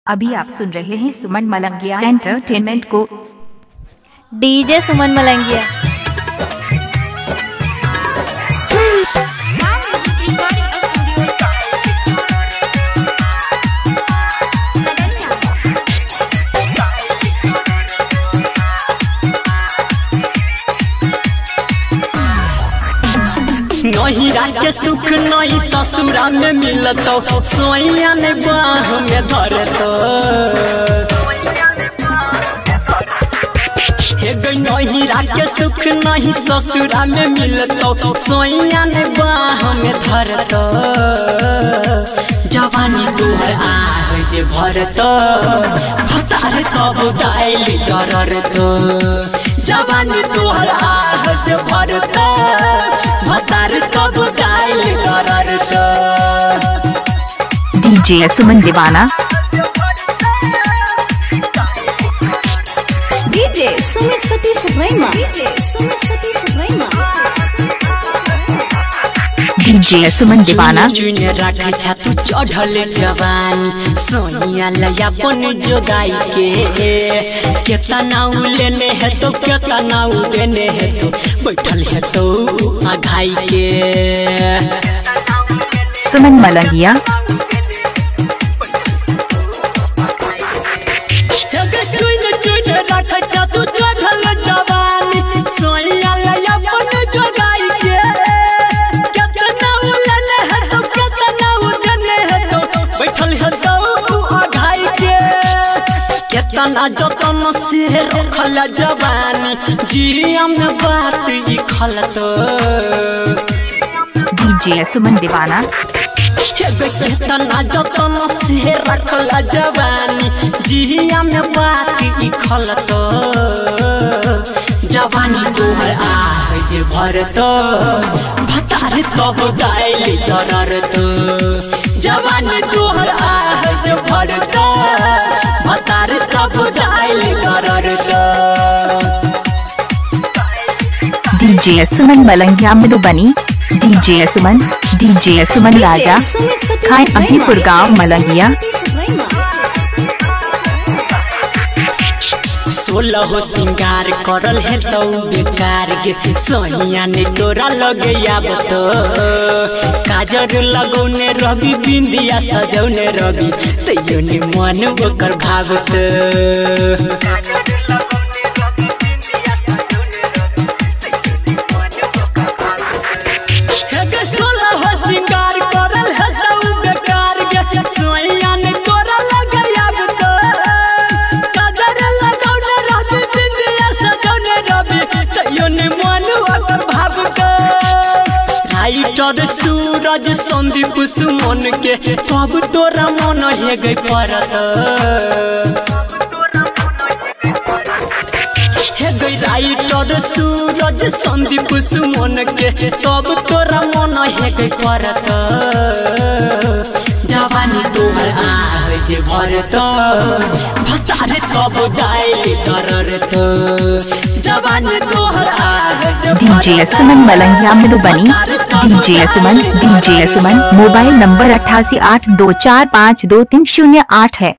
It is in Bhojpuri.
अभी आप सुन रहे हैं सुमन मलंगिया एंटरटेनमेंट को। डीजे सुमन मलंगिया। नहीं के सुख नहीं ससुरा में मिलतो, सोइया ने बाह में धरतो। नहीं के सुख नहीं ससुरा में मिलतो, सोइया ने बाह में धरतो। जवानी तोहर आह जे भरतो, भतार कब दाइल डरतो। जवानी तोहर आह जे भरतो, भतार कब दाइल डरतो। डीजे सुमन दीवाना। डीजे सुमित सतीश रैमा। डीजे सुमन दीवाना। चुन रख छातू चढ़ल जवान, सोनिया लया बन जोगाई के। केतना उलेने है तो केतना उलेने है तो, बैठल है तो आघाई के। सुमन मलंगिया। केतना जतन से रखल जवानी, जिया में बात ई खलतो। डीजे सुमन दीवाना। केतना जतन से रखल जवानी, जिया में बात ई खलतो। जवानी तोहर आह जे भरतो, भतार कब दाइल डरतो। जवानी तोहर आह जे भरतो, भतार कब दाइल डरतो। डीजे सुमन मलंगिया मधुबनी। डीजे सुमन राजा खाए अजीपुर गांव मलंगिया। 16 सिंगार करल है तो बेकार गे, सोनिया ने तोरा लगे आबतो। काजर लगौने रवि, बिंदिया सजौने रवि, तैयो ने मन ओकर भावतो। राइटर सूरज संदीप सुमन के, कब तोरा मन हे गई परत। हे गई राइटर सूरज संदीप सुमन के, कब तोरा मन हे गई परत। जवानी तोहर आह जे भरतो, भतार कब दाइल डरतो। जवानी तोहर आह जे भरतो। डीजे सुमन मलंगिया मधुबनी। डीजे सुमन मोबाइल नंबर 8882452308 है।